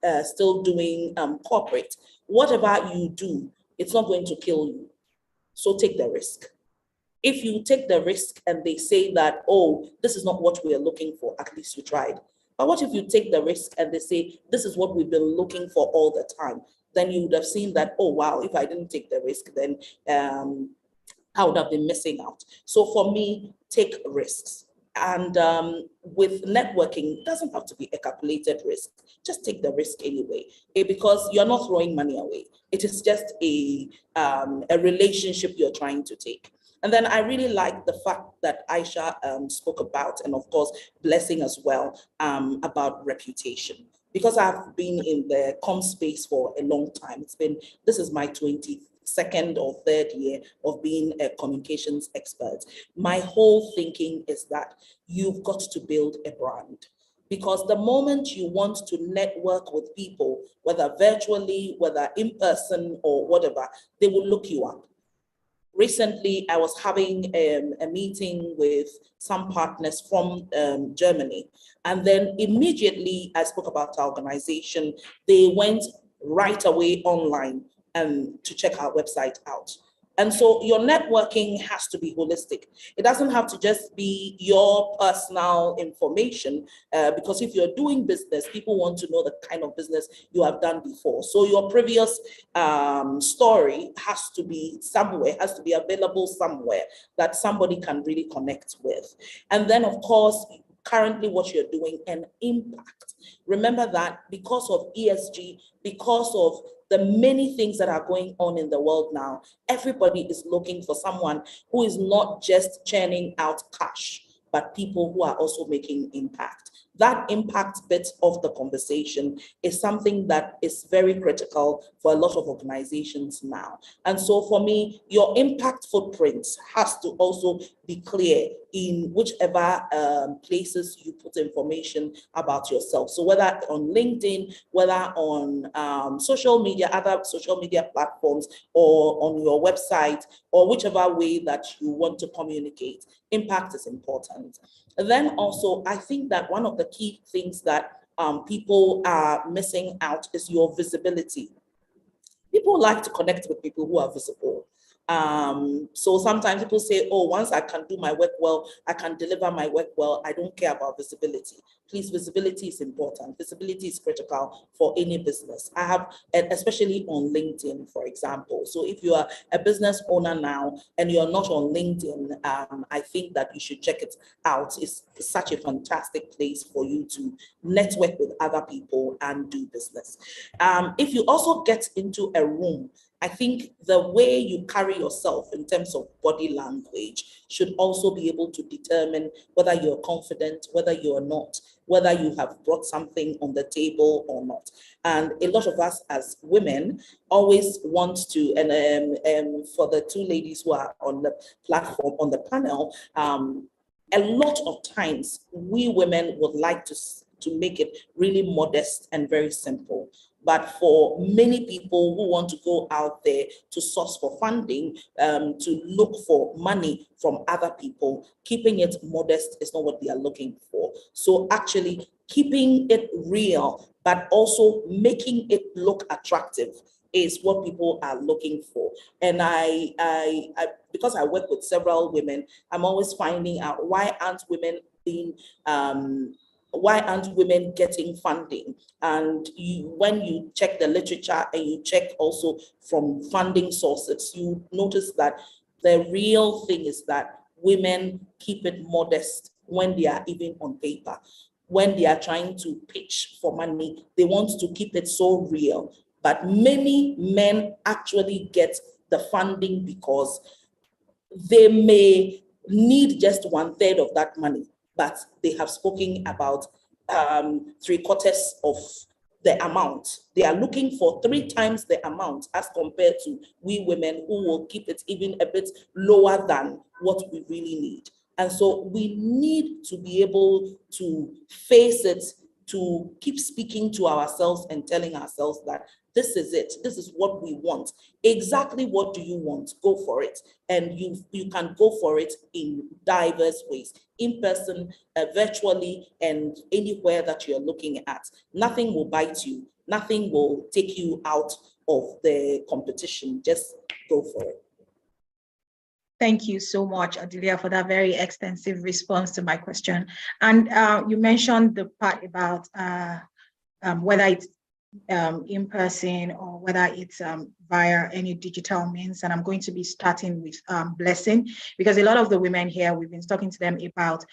are still doing corporate, whatever you do, it's not going to kill you. So take the risk. If you take the risk and they say that, oh, this is not what we are looking for, at least you tried. But what if you take the risk and they say, this is what we've been looking for all the time? Then you would have seen that, oh, wow, if I didn't take the risk, then I would have been missing out. So for me, take risks. And with networking, it doesn't have to be a calculated risk. Just take the risk anyway, because you're not throwing money away. It is just a relationship you're trying to take. And then I really like the fact that Aisha spoke about, and of course, Blessing as well, about reputation. Because I've been in the comm space for a long time. This is my 22nd or 3rd year of being a communications expert. My whole thinking is that you've got to build a brand. Because the moment you want to network with people, whether virtually, whether in person or whatever, they will look you up. Recently, I was having a meeting with some partners from Germany, and then immediately I spoke about our organization. They went right away online to check our website out. And so your networking has to be holistic. It doesn't have to just be your personal information, because if you're doing business, people want to know the kind of business you have done before. So your previous story has to be somewhere, has to be available somewhere that somebody can really connect with. And then, of course, currently what you're doing and impact. Remember that because of ESG, because of the many things that are going on in the world now, everybody is looking for someone who is not just churning out cash, but people who are also making impact. That impact bit of the conversation is something that is very critical for a lot of organizations now. And so for me, your impact footprint has to also be clear in whichever places you put information about yourself. So whether on LinkedIn, whether on social media, other social media platforms, or on your website, or whichever way that you want to communicate, impact is important. And then also, I think that one of the key things that people are missing out is your visibility. People like to connect with people who are visible. So sometimes people say, oh, once I can do my work well, I can deliver my work well, I don't care about visibility. Please, visibility is important. Visibility is critical for any business. I have, especially on LinkedIn, for example. So if you are a business owner now and you're not on LinkedIn, I think that you should check it out. It's such a fantastic place for you to network with other people and do business. If you also get into a room, I think the way you carry yourself in terms of body language should also be able to determine whether you're confident, whether you're not, whether you have brought something on the table or not. And a lot of us as women always want to, and for the two ladies who are on the platform, on the panel, a lot of times we women would like to make it really modest and very simple. But for many people who want to go out there to source for funding, to look for money from other people, keeping it modest is not what they are looking for. So actually keeping it real, but also making it look attractive is what people are looking for. And I because I work with several women, I'm always finding out why aren't women getting funding? And when you check the literature and you check also from funding sources, you notice that the real thing is that women keep it modest when they are even on paper. When they are trying to pitch for money, they want to keep it so real. But many men actually get the funding because they may need just 1/3 of that money, but they have spoken about 3/4 of the amount. They are looking for 3 times the amount as compared to we women who will keep it even a bit lower than what we really need. And so we need to be able to face it, to keep speaking to ourselves and telling ourselves that this is it, this is what we want. Exactly what do you want? Go for it. And you can go for it in diverse ways, in person, virtually, and anywhere that you're looking at. Nothing will bite you. Nothing will take you out of the competition. Just go for it. Thank you so much, Adelia, for that very extensive response to my question. And you mentioned the part about whether it's in person or whether it's via any digital means. And I'm going to be starting with Blessing, because a lot of the women here, we've been talking to them about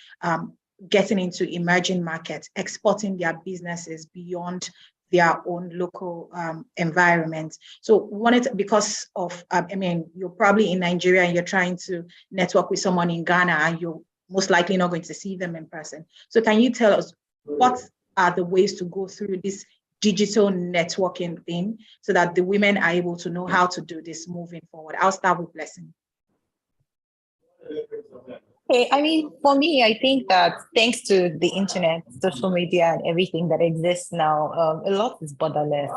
getting into emerging markets, exporting their businesses beyond their own local environment. So we wanted to, because of, I mean, you're probably in Nigeria and you're trying to network with someone in Ghana and you're most likely not going to see them in person. So can you tell us what are the ways to go through this digital networking thing so that the women are able to know how to do this moving forward? I'll start with Blessing. Okay, I mean, for me, I think that thanks to the internet, social media, and everything that exists now, a lot is borderless.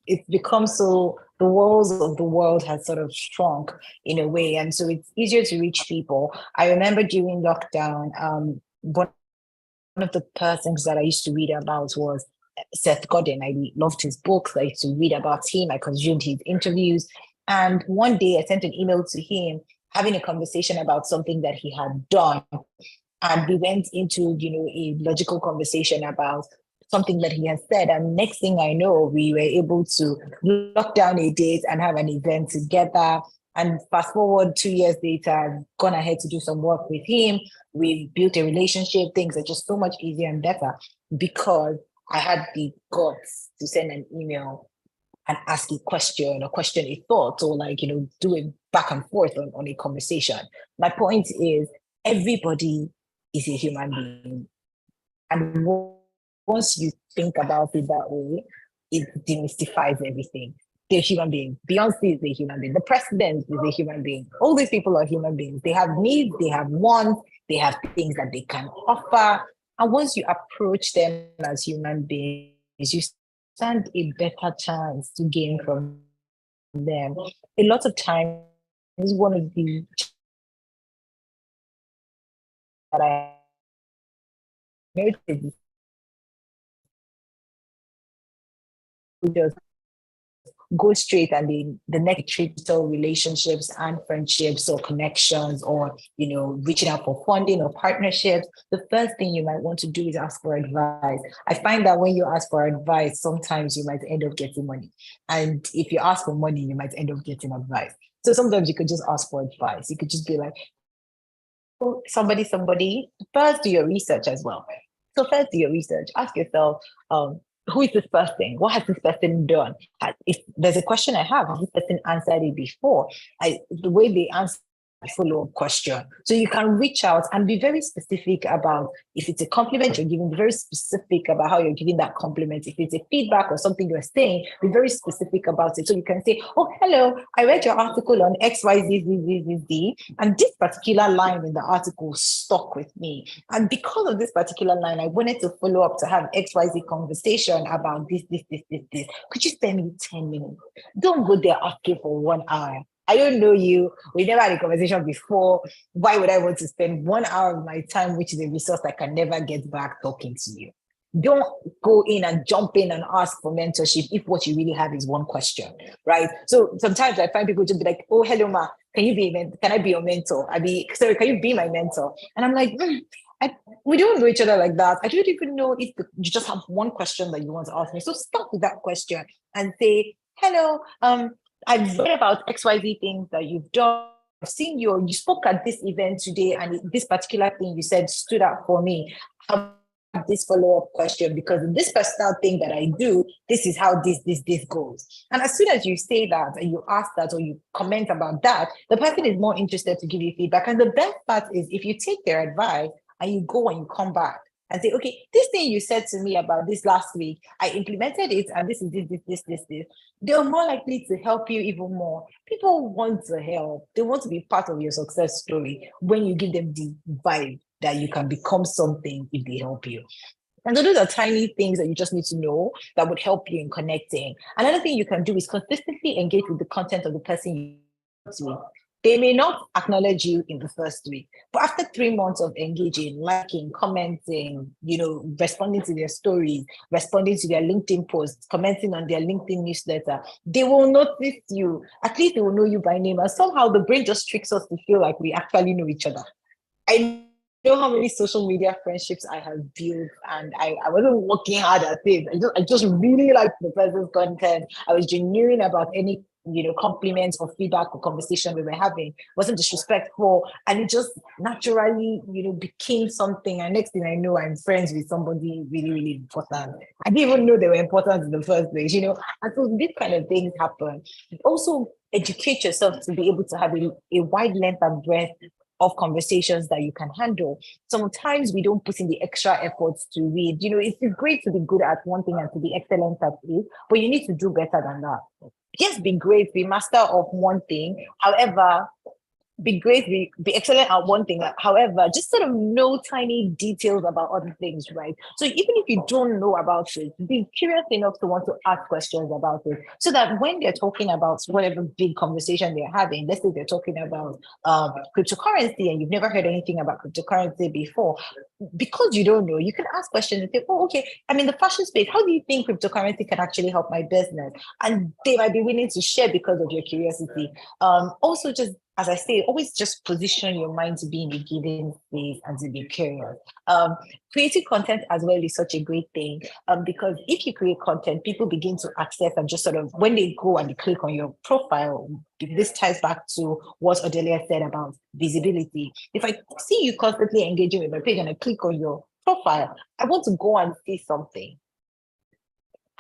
It's become so, the walls of the world has sort of shrunk in a way, and so it's easier to reach people. I remember during lockdown, one of the persons that I used to read about was Seth Godin. I loved his books. I used to read about him. I consumed his interviews. And one day I sent an email to him having a conversation about something that he had done. And we went into, a logical conversation about something that he had said. And next thing I know, we were able to lock down a date and have an event together. And fast forward 2 years later, I've gone ahead to do some work with him. We've built a relationship. Things are just so much easier and better because I had the guts to send an email and ask a question or question a thought or do it back and forth on a conversation. My point is everybody is a human being. And once you think about it that way, it demystifies everything. They're human beings. Beyonce is a human being. The president is a human being. All these people are human beings. They have needs, they have wants, they have things that they can offer. And once you approach them as human beings, you stand a better chance to gain from them. A lot of times, one of the that I noticed just go straight and the next digital relationships and friendships or connections or reaching out for funding or partnerships. The first thing you might want to do is ask for advice. I find that when you ask for advice, sometimes you might end up getting money, and if you ask for money, you might end up getting advice. So sometimes you could just ask for advice. You could just be like, oh, somebody, first do your research as well. So first do your research. Ask yourself, who is this person? What has this person done? If there's a question I have, has this person answered it before? The way they answer a follow-up question. So you can reach out and be very specific about if it's a compliment you're giving, be very specific about how you're giving that compliment. If it's a feedback or something you're saying, be very specific about it. So you can say, oh, hello, I read your article on XYZ, and this particular line in the article stuck with me. And because of this particular line, I wanted to follow up to have XYZ conversation about this. Could you spend me 10 minutes? Don't go there asking for 1 hour. I don't know you. We never had a conversation before. Why would I want to spend 1 hour of my time, which is a resource I can never get back, talking to you? Don't go in and jump in and ask for mentorship if what you really have is one question, right? So sometimes I find people just be like, oh, hello, ma, can I be your mentor? Can you be my mentor? And I'm like, we don't know each other like that. I don't even know if you just have one question that you want to ask me. So start with that question and say, hello, I've read about XYZ things that you've done. I've seen you spoke at this event today, and this particular thing you said stood out for me. I have this follow-up question because in this personal thing that I do, this is how this goes. And as soon as you say that and you ask that or you comment about that, the person is more interested to give you feedback. And the best part is if you take their advice and you go and you come back and say, okay, this thing you said to me about this last week, I implemented it, and this is this. They're more likely to help you even more. People want to help. They want to be part of your success story when you give them the vibe that you can become something if they help you. And so those are tiny things that you just need to know that would help you in connecting. Another thing you can do is consistently engage with the content of the person you want to. They may not acknowledge you in the first week, but after 3 months of engaging, liking, commenting, responding to their stories, responding to their LinkedIn posts, commenting on their LinkedIn newsletter, they will notice you. At least they will know you by name. And somehow the brain just tricks us to feel like we actually know each other. I know how many social media friendships I have built, and I wasn't working hard at it. I just really liked the person's content. I was genuine about any compliments or feedback or conversation we were having. It wasn't disrespectful, and it just naturally became something. And next thing I know, I'm friends with somebody really, really important. I didn't even know they were important in the first place. And so these kind of things happen. Also, educate yourself to be able to have a wide length and breadth of conversations that you can handle. Sometimes we don't put in the extra efforts to read. It's great to be good at one thing and to be excellent at it, but you need to do better than that. Yes, be great, be master of one thing. However, be great, be excellent at one thing. However, just sort of know tiny details about other things, right? So even if you don't know about it, be curious enough to want to ask questions about it, so that when they're talking about whatever big conversation they're having, let's say they're talking about cryptocurrency and you've never heard anything about cryptocurrency before, because you don't know, you can ask questions and say, oh, okay, I'm in the fashion space. How do you think cryptocurrency can actually help my business? And they might be willing to share because of your curiosity. Also, just as I say, always just position your mind to be in a given space and to be curious. Creating content as well is such a great thing, because if you create content, people begin to access and just sort of, when they go and they click on your profile, this ties back to what Odelia said about visibility. If I see you constantly engaging with my page and I click on your profile, I want to go and see something.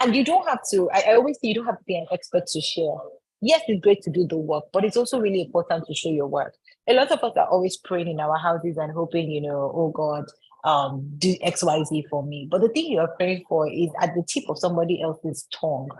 And you don't have to, I always say you don't have to be an expert to share. Yes, it's great to do the work, but it's also really important to show your work. A lot of us are always praying in our houses and hoping, oh God, do XYZ for me. But the thing you are praying for is at the tip of somebody else's tongue,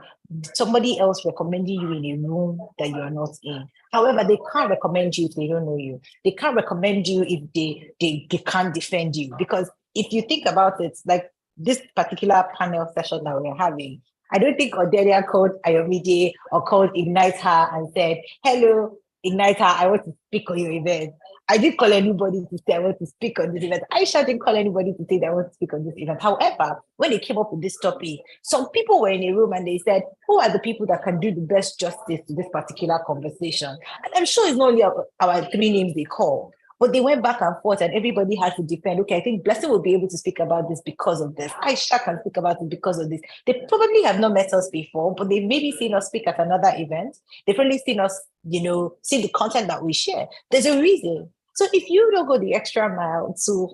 somebody else recommending you in a room that you are not in. However, they can't recommend you if they don't know you. They can't recommend you if they can't defend you. Because if you think about it, like this particular panel session that we're having, I don't think Odelia called Ayomide or called IgniteHER and said, hello, IgniteHER, I want to speak on your event. I didn't call anybody to say I want to speak on this event. Aisha didn't call anybody to say that I want to speak on this event. However, when they came up with this topic, some people were in a room and they said, who are the people that can do the best justice to this particular conversation? And I'm sure it's not only our 3 names they call. But they went back and forth and everybody had to defend. Okay, I think Blessing will be able to speak about this because of this. Aisha can speak about it because of this. They probably have not met us before, but they've maybe seen us speak at another event. They've probably seen us, see the content that we share. There's a reason. So if you don't go the extra mile to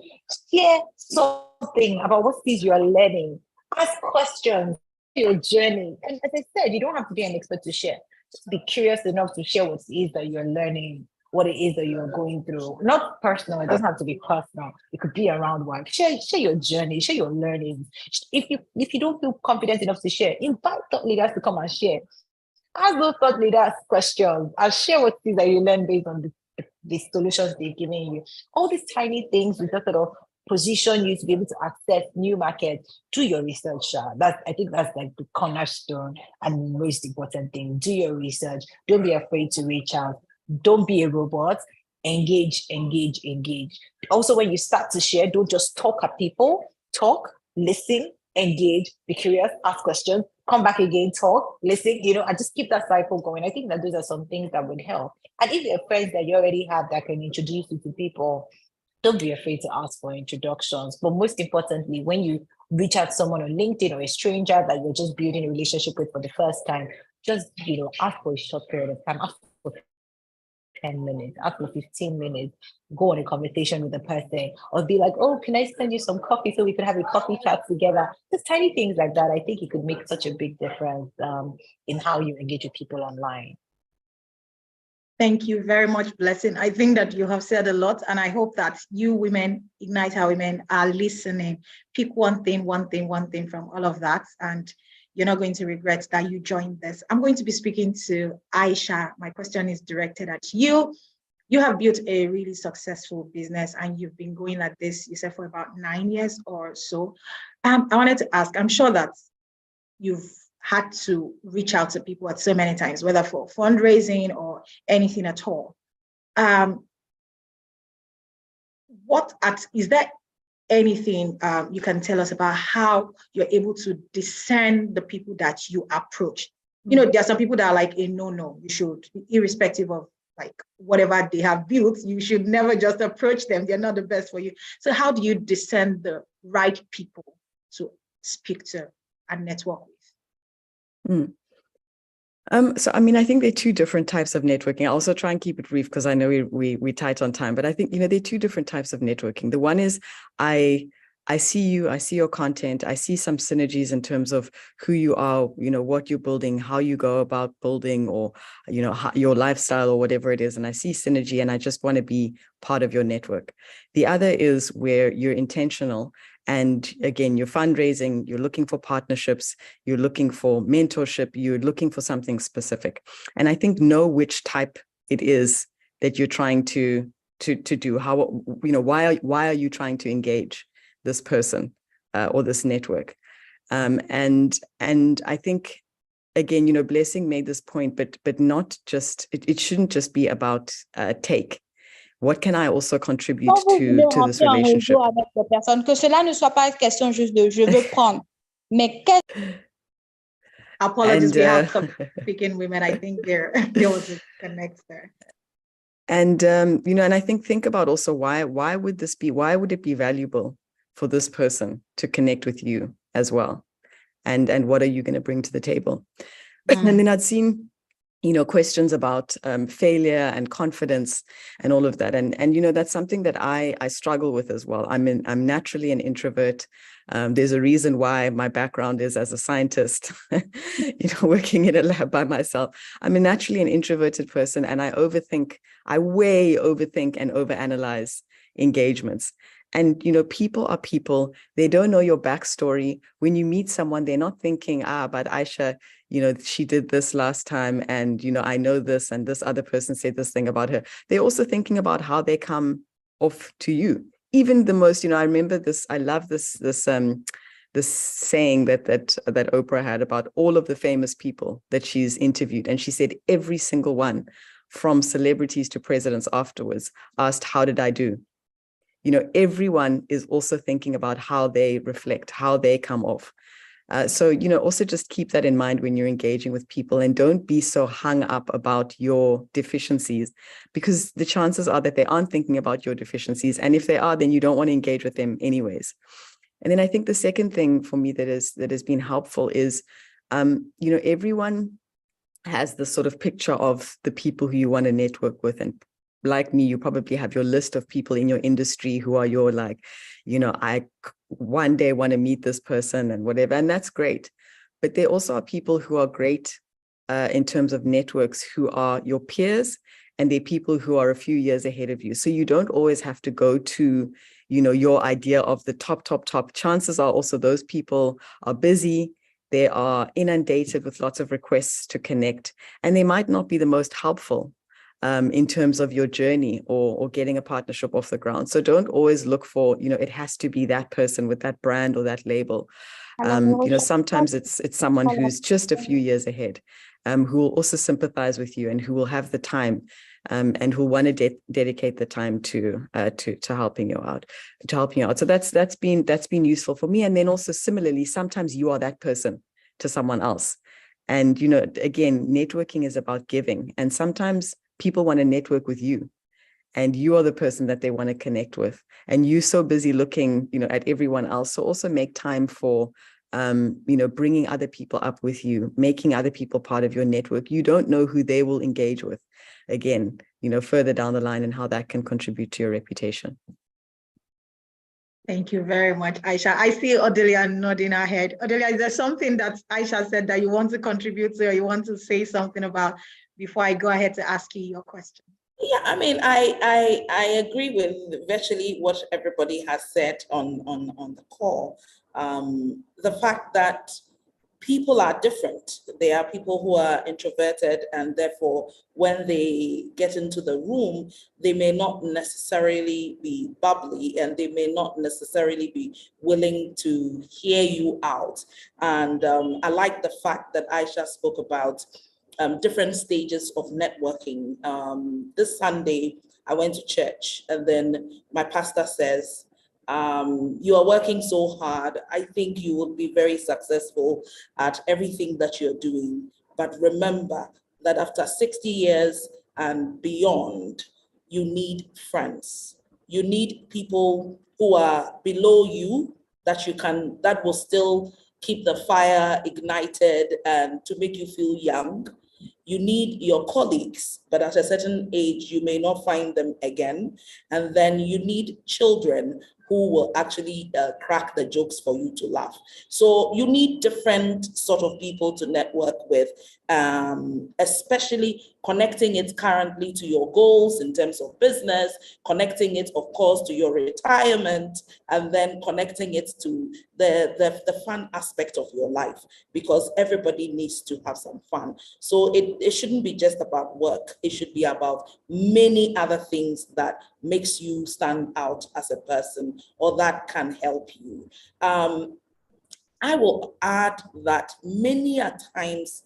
share something about what it is you are learning, ask questions, your journey. And as I said, you don't have to be an expert to share. Just be curious enough to share what it is that you're learning, what it is that you're going through. Not personal, it doesn't have to be personal. It could be around work. Share your journey, share your learning. If you don't feel confident enough to share, invite thought leaders to come and share. Ask those thought leaders questions and share what it is that you learn based on the solutions they've given you. All these tiny things will just sort of position you to be able to access new markets. Do your research. I think that's like the cornerstone and most important thing. Do your research. Don't be afraid to reach out. Don't be a robot. Engage. Also, when you start to share, don't just talk at people. Talk, listen, engage, be curious, ask questions, come back again, talk, listen, and just keep that cycle going. I think that those are some things that would help. And if there are friends that you already have that can introduce you to people, don't be afraid to ask for introductions. But most importantly, when you reach out to someone on LinkedIn or a stranger that you're just building a relationship with for the first time, just, ask for a short period of time. Ask for 10 minutes, after 15 minutes, go on a conversation with the person, or be like, oh, can I send you some coffee so we could have a coffee chat together? Just tiny things like that. I think it could make such a big difference in how you engage with people online. Thank you very much, Blessing. I think that you have said a lot, and I hope that you women, IgniteHER women, are listening. Pick one thing from all of that, and you're not going to regret that you joined this. I'm going to be speaking to Aisha. My question is directed at you. You have built a really successful business and you've been going like this, you said, for about 9 years or so. I wanted to ask, I'm sure that you've had to reach out to people at so many times, whether for fundraising or anything at all. Is there anything you can tell us about how you're able to discern the people that you approach? You know, there are some people that are like, no, you should, irrespective of like whatever they have built, you should never just approach them. They're not the best for you. So how do you discern the right people to speak to and network with? So, I mean, I think there are two different types of networking. I'll also try and keep it brief because I know we tight on time, but I think, there are two different types of networking. The one is I see you, I see your content, I see some synergies in terms of who you are, what you're building, how you go about building, or, your lifestyle or whatever it is. And I see synergy and I just want to be part of your network. The other is where you're intentional. And again, you're fundraising, you're looking for partnerships, you're looking for mentorship, you're looking for something specific. And I think know which type it is that you're trying to do. How, why are you trying to engage this person or this network? And I think, again, Blessing made this point, but not just, it shouldn't just be about take. What can I also contribute to this relationship? Que cela ne soit pas question juste de je veux prendre, mais Apologies, we have some speaking women. I think there was a connect there. And and I think about also why would it be valuable for this person to connect with you as well, and what are you going to bring to the table? And then I'd seen questions about failure and confidence and all of that. And that's something that I struggle with as well. I'm naturally an introvert. There's a reason why my background is as a scientist, working in a lab by myself. I'm naturally an introverted person, and I way overthink and overanalyze engagements. And, people are people. They don't know your backstory. When you meet someone, they're not thinking, but Aisha, she did this last time, and, I know this, and this other person said this thing about her. They're also thinking about how they come off to you. Even the most, I remember this, I love this saying that Oprah had about all of the famous people that she's interviewed. And she said every single one, from celebrities to presidents afterwards, asked, how did I do? Everyone is also thinking about how they reflect, how they come off. So, also just keep that in mind when you're engaging with people, and don't be so hung up about your deficiencies, because the chances are that they aren't thinking about your deficiencies. And if they are, then you don't want to engage with them anyways. And then I think the second thing for me that has been helpful is, everyone has this sort of picture of the people who you want to network with. And like me, you probably have your list of people in your industry who are your I one day want to meet this person and whatever, and that's great. But there also are people who are great in terms of networks, who are your peers, and they're people who are a few years ahead of you. So you don't always have to go to, your idea of the top. Chances are also those people are busy. They are inundated with lots of requests to connect, and they might not be the most helpful in terms of your journey or getting a partnership off the ground. So don't always look for, it has to be that person with that brand or that label. Sometimes it's someone who's just a few years ahead, who will also sympathize with you and who will have the time and who want to dedicate the time to helping you out, So that's been useful for me. And then also similarly, sometimes you are that person to someone else. And, again, networking is about giving. And sometimes people want to network with you, and you are the person that they want to connect with. And you're so busy looking, at everyone else. So also make time for, bringing other people up with you, making other people part of your network. You don't know who they will engage with, again, further down the line, and how that can contribute to your reputation. Thank you very much, Aisha. I see Odelia nodding her head. Odelia, is there something that Aisha said that you want to contribute to, or you want to say something about before I go ahead to ask you your question? Yeah, I mean, I agree with virtually what everybody has said on the call. The fact that people are different. There are people who are introverted, and therefore, when they get into the room, they may not necessarily be bubbly, and they may not necessarily be willing to hear you out. And I like the fact that Aisha spoke about different stages of networking. This Sunday, I went to church, and then my pastor says, you are working so hard. I think you will be very successful at everything that you're doing. But remember that after 60 years and beyond, you need friends. You need people who are below you that will still keep the fire ignited and to make you feel young. You need your colleagues, but at a certain age, you may not find them again. And then you need children who will actually crack the jokes for you to laugh. So you need different sort of people to network with, especially connecting it currently to your goals in terms of business, connecting it, of course, to your retirement, and then connecting it to the fun aspect of your life, because everybody needs to have some fun. So it shouldn't be just about work. It should be about many other things that makes you stand out as a person or that can help you. I will add that many a times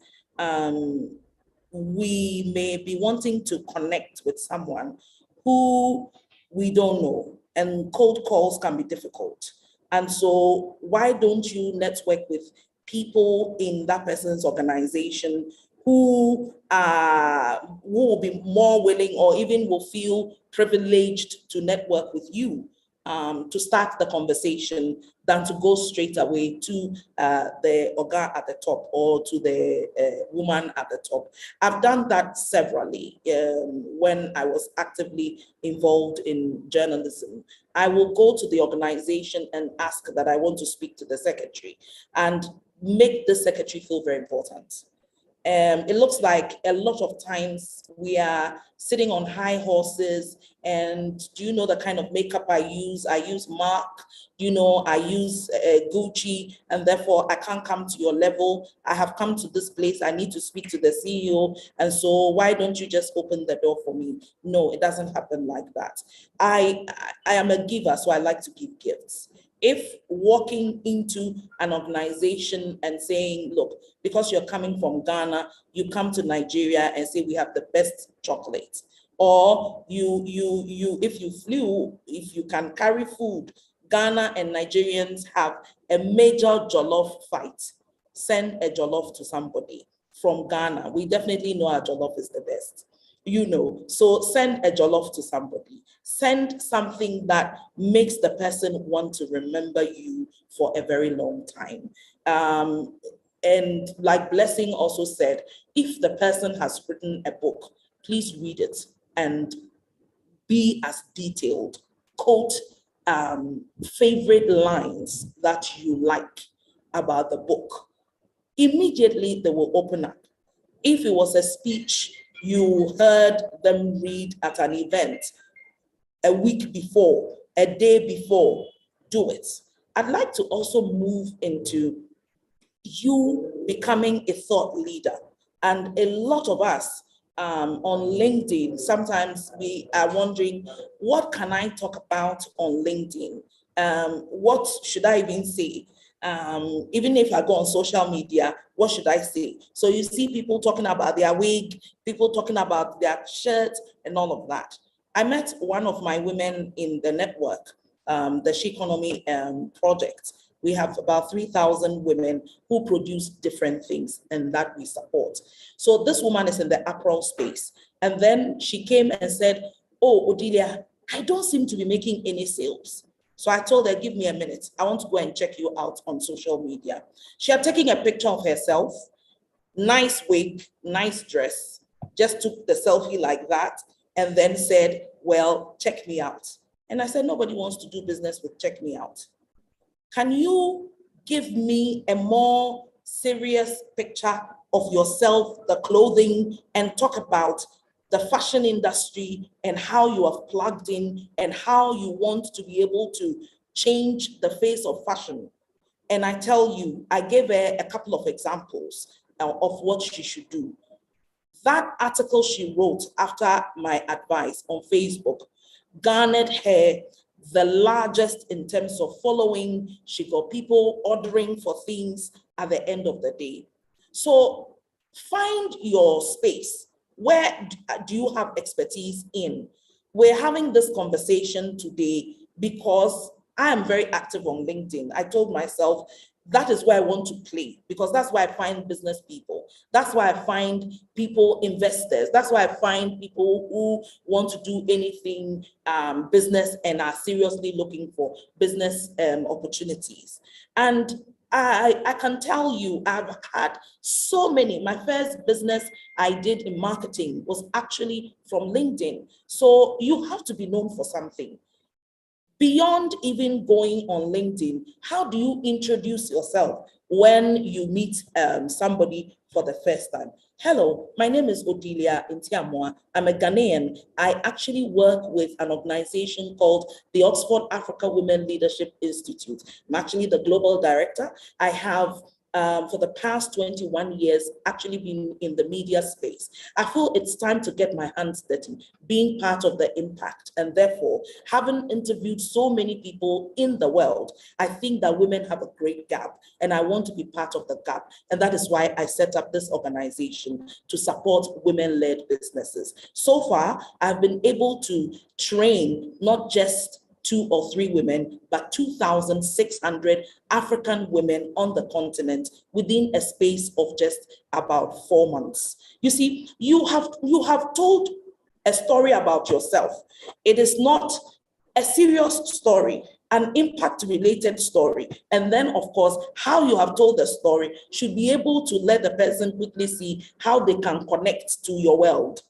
we may be wanting to connect with someone who we don't know, and cold calls can be difficult. And so why don't you network with people in that person's organization who will be more willing or even will feel privileged to network with you, to start the conversation, than to go straight away to the oga at the top or to the woman at the top. I've done that severally when I was actively involved in journalism. I will go to the organization and ask that I want to speak to the secretary and make the secretary feel very important. It looks like a lot of times we are sitting on high horses. And do you know the kind of makeup I use? I use MAC, I use Gucci, and therefore I can't come to your level. I have come to this place. I need to speak to the CEO. And so why don't you just open the door for me? No, it doesn't happen like that. I am a giver, so I like to give gifts. If walking into an organization and saying, look, because you're coming from Ghana, you come to Nigeria and say we have the best chocolate. Or if you can carry food, Ghana and Nigerians have a major jollof fight. Send a jollof to somebody from Ghana. We definitely know our jollof is the best. So send a jollof to somebody. Send something that makes the person want to remember you for a very long time. And like Blessing also said, if the person has written a book, please read it and be as detailed. Quote favorite lines that you like about the book. Immediately they will open up. If it was a speech you heard them read at an event a week before, a day before, do it. I'd like to also move into you becoming a thought leader. And a lot of us on LinkedIn, sometimes we are wondering, what can I talk about on LinkedIn? What should I even say? Even if I go on social media, what should I say? So you see people talking about their wig, people talking about their shirt and all of that. I met one of my women in the network, the She Economy project. We have about 3,000 women who produce different things and that we support. So this woman is in the apparel space. And then she came and said, oh, Odilia, I don't seem to be making any sales. So I told her, give me a minute. I want to go and check you out on social media. She had taken a picture of herself, nice wig, nice dress, just took the selfie like that, and then said, well, check me out. And I said, nobody wants to do business with check me out. Can you give me a more serious picture of yourself, the clothing, and talk about the fashion industry and how you have plugged in and how you want to be able to change the face of fashion? And I tell you, I gave her a couple of examples of what she should do. That article she wrote after my advice on Facebook garnered her the largest in terms of following. She got people ordering for things at the end of the day. So find your space. Where do you have expertise in? We're having this conversation today because I am very active on LinkedIn. I told myself that is where I want to play, because that's where I find business people. That's why I find people, investors. That's why I find people who want to do anything business and are seriously looking for business opportunities. And I can tell you, I've had so many. My first business I did in marketing was actually from LinkedIn. So you have to be known for something. Beyond even going on LinkedIn, how do you introduce yourself when you meet somebody for the first time? Hello, my name is Odilia Intiamwa. I'm a Ghanaian. I actually work with an organization called the Oxford Africa Women Leadership Institute. I'm actually the global director. I have for the past 21 years, actually been in the media space. I feel it's time to get my hands dirty, being part of the impact. And therefore, having interviewed so many people in the world, I think that women have a great gap, and I want to be part of the gap. And that is why I set up this organization to support women-led businesses. So far, I've been able to train not just 2 or 3 women, but 2,600 African women on the continent within a space of just about 4 months. You see, you have told a story about yourself. It is not a serious story, an impact-related story. And then, of course, how you have told the story should be able to let the person quickly see how they can connect to your world.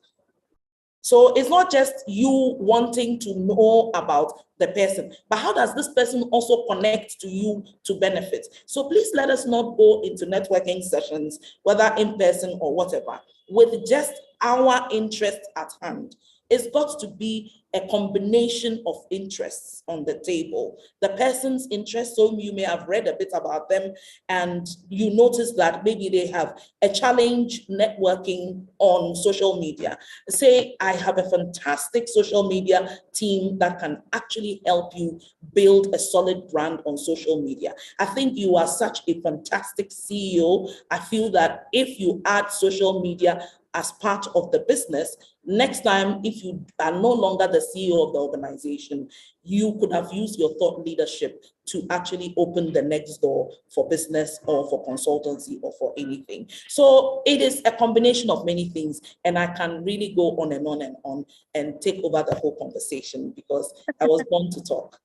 So it's not just you wanting to know about the person, but how does this person also connect to you to benefit? So please let us not go into networking sessions, whether in person or whatever, with just our interest at hand. It's got to be a combination of interests on the table. The person's interest, so you may have read a bit about them and you notice that maybe they have a challenge networking on social media. Say, I have a fantastic social media team that can actually help you build a solid brand on social media. I think you are such a fantastic CEO. I feel that if you add social media as part of the business, next time, if you are no longer the CEO of the organization, you could have used your thought leadership to actually open the next door for business or for consultancy or for anything. So it is a combination of many things, and I can really go on and on and take over the whole conversation because I was born to talk.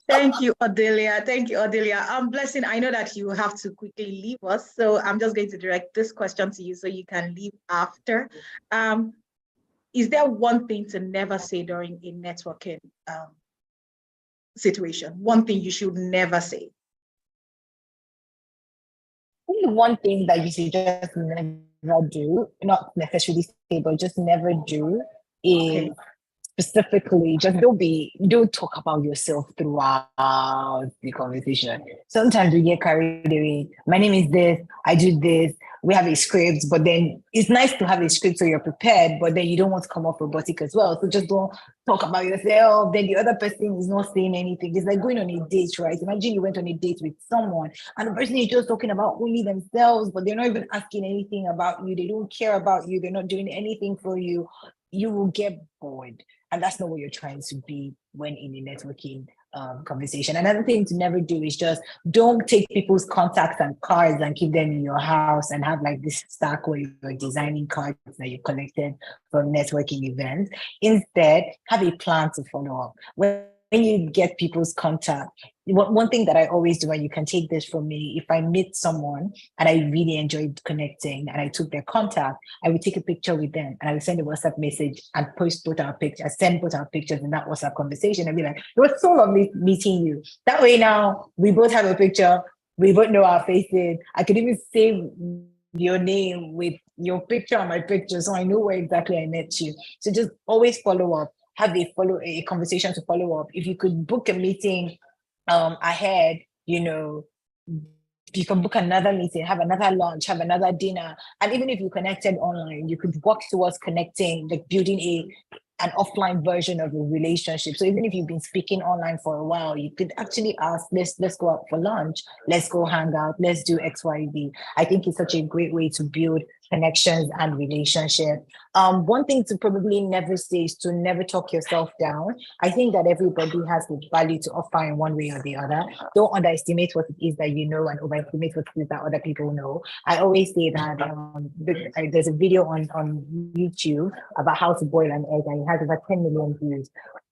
Thank you, Odelia. Thank you, Odelia. Blessing, I know that you have to quickly leave us, so I'm just going to direct this question to you so you can leave after. Is there one thing to never say during a networking situation? One thing you should never say? Only one thing that you should just never do, not necessarily say, but just never do is specifically just don't talk about yourself throughout the conversation. Sometimes we get carried away. My name is this, I do this, we have a script, but then it's nice to have a script so you're prepared, but then you don't want to come off robotic as well. So just don't talk about yourself. Then the other person is not saying anything. It's like going on a date, right? Imagine you went on a date with someone and the person is just talking about only themselves, but they're not even asking anything about you. They don't care about you. They're not doing anything for you. You will get bored. And that's not what you're trying to be when in a networking conversation. Another thing to never do is just don't take people's contacts and cards and keep them in your house and have like this stack where you're designing cards that you collected from networking events. Instead, have a plan to follow up. When you get people's contact, one thing that I always do, and you can take this from me, if I meet someone and I really enjoyed connecting and I took their contact, I would take a picture with them and I would send a WhatsApp message and send both our pictures in that WhatsApp conversation and be like, it was so lovely meeting you. That way now we both have a picture, we both know our faces. I could even save your name with your picture and my picture, so I know where exactly I met you. So just always follow up. Have a conversation to follow up. If you could book a meeting ahead, you can book another meeting, have another lunch, have another dinner. And even if you connected online, you could work towards connecting, like building an offline version of a relationship. So even if you've been speaking online for a while, you could actually ask, let's go out for lunch, let's go hang out, let's do XYZ. I think it's such a great way to build connections and relationship. One thing to probably never say is to never talk yourself down. I think that everybody has the value to offer in one way or the other. Don't underestimate what it is that you know and overestimate what it is that other people know. I always say that there's a video on YouTube about how to boil an egg, and it has over 10 million views.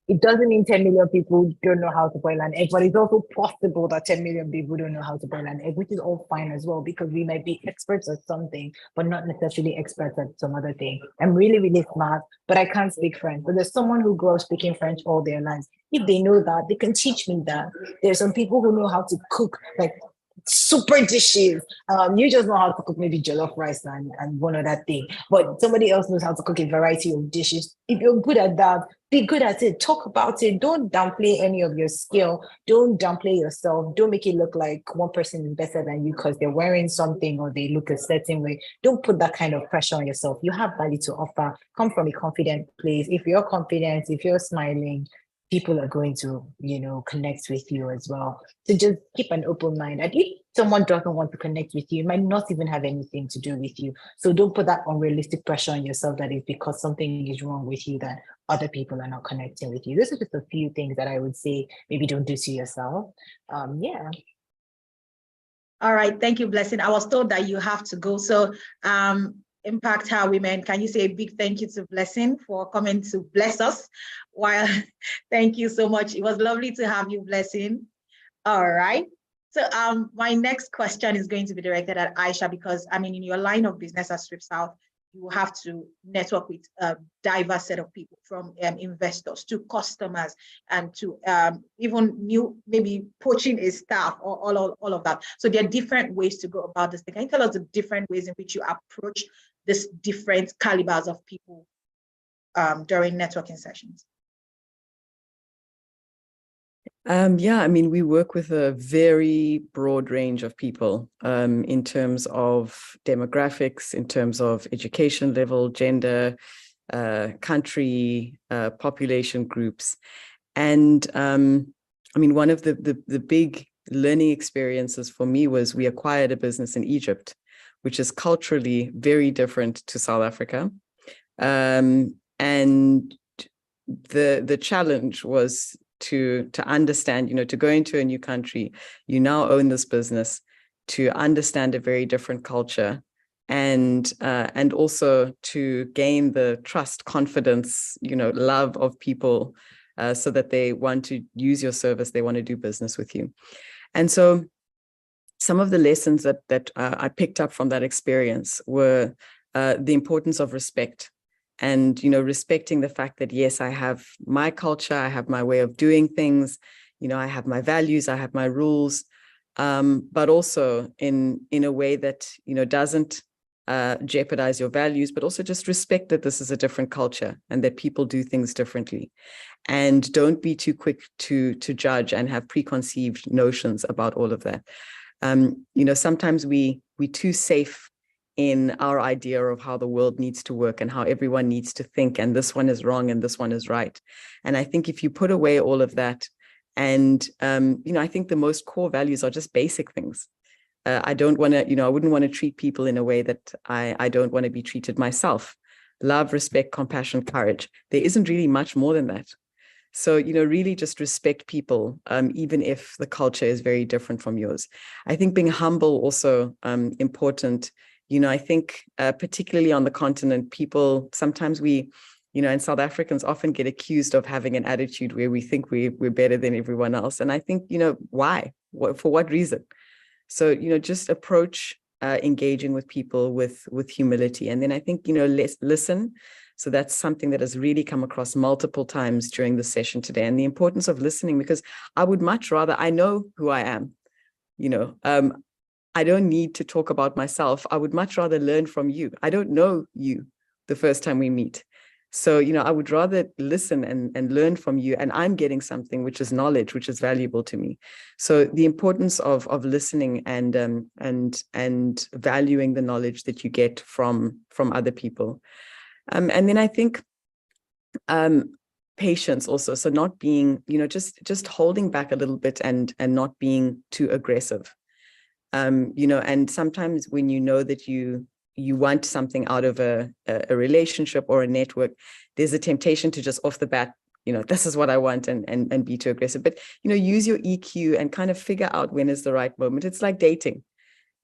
It doesn't mean 10 million people don't know how to boil an egg, but it's also possible that 10 million people don't know how to boil an egg, which is all fine as well, because we might be experts at something, but not necessarily experts at some other thing. I'm really, really smart, but I can't speak French. But there's someone who grew up speaking French all their lives. If they know that, they can teach me that. There's some people who know how to cook, like super dishes. You just know how to cook maybe jollof rice and one other thing, but somebody else knows how to cook a variety of dishes. If you're good at that, be good at it. Talk about it. Don't downplay any of your skill. Don't downplay yourself. Don't make it look like one person is better than you because they're wearing something or they look a certain way. Don't put that kind of pressure on yourself. You have value to offer. Come from a confident place. If you're confident, if you're smiling, people are going to, connect with you as well. So just keep an open mind. And if someone doesn't want to connect with you, it might not even have anything to do with you. So don't put that unrealistic pressure on yourself that is because something is wrong with you that other people are not connecting with you. This is just a few things that I would say maybe don't do to yourself. Yeah. All right. Thank you, Blessing. I was told that you have to go. So Impact Her Women, can you say a big thank you to Blessing for coming to bless us? Thank you so much. It was lovely to have you, Blessing. All right. So my next question is going to be directed at Aisha, because in your line of business at Strip South, you will have to network with a diverse set of people, from investors to customers and to even new, maybe poaching a staff or all of that. So there are different ways to go about this. Can you tell us the different ways in which you approach this different calibers of people during networking sessions? We work with a very broad range of people in terms of demographics, in terms of education level, gender, country, population groups. And one of the big learning experiences for me was we acquired a business in Egypt, which is culturally very different to South Africa. And the challenge was to understand, to go into a new country, you now own this business, to understand a very different culture, and also to gain the trust, confidence, love of people, so that they want to use your service, they want to do business with you. And so some of the lessons that I picked up from that experience were the importance of respect. And, respecting the fact that, yes, I have my culture, I have my way of doing things, I have my values, I have my rules, but also in a way that, doesn't jeopardize your values, but also just respect that this is a different culture and that people do things differently. And don't be too quick to judge and have preconceived notions about all of that. Sometimes we're too safe in our idea of how the world needs to work and how everyone needs to think, and this one is wrong and this one is right. And I think if you put away all of that, and I think the most core values are just basic things. I don't want to, I wouldn't want to treat people in a way that I don't want to be treated myself. Love, respect, compassion, courage. There isn't really much more than that. So, really just respect people, even if the culture is very different from yours. I think being humble also important. I think particularly on the continent, people, sometimes and South Africans often get accused of having an attitude where we think we're better than everyone else. And I think, why? For what reason? So, just approach engaging with people with humility. And then I think, listen. So that's something that has really come across multiple times during the session today, and the importance of listening, because I would much rather, I know who I am, I don't need to talk about myself. I would much rather learn from you. I don't know you the first time we meet. So, I would rather listen and learn from you, and I'm getting something which is knowledge, which is valuable to me. So the importance of listening and valuing the knowledge that you get from other people. And then I think patience also. So not being, just holding back a little bit and not being too aggressive. And sometimes when you know that you want something out of a relationship or a network, there's a temptation to just off the bat, this is what I want, and be too aggressive. But, use your EQ and kind of figure out when is the right moment. It's like dating.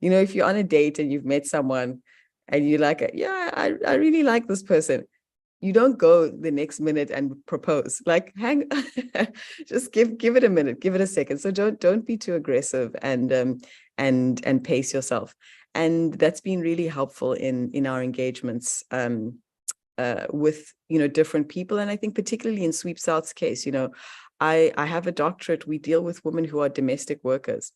If you're on a date and you've met someone and you're like, yeah, I really like this person, you don't go the next minute and propose. Like, just give it a minute, give it a second. So don't be too aggressive, and pace yourself. And that's been really helpful in our engagements with different people. And I think particularly in Sweep South's case, I have a doctorate. We deal with women who are domestic workers.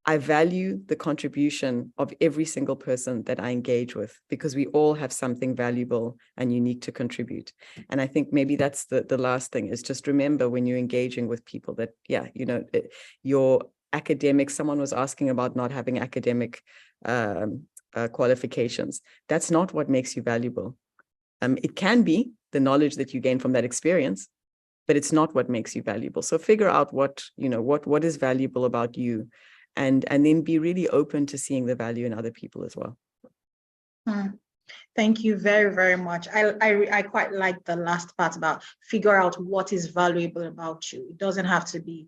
I value the contribution of every single person that I engage with, because we all have something valuable and unique to contribute. And I think maybe that's the last thing, is just remember when you're engaging with people that, your academic, someone was asking about not having academic qualifications. That's not what makes you valuable. It can be the knowledge that you gain from that experience, but it's not what makes you valuable. So figure out what is valuable about you, and then be really open to seeing the value in other people as well. Thank you very, very much. I quite like the last part about figure out what is valuable about you. It doesn't have to be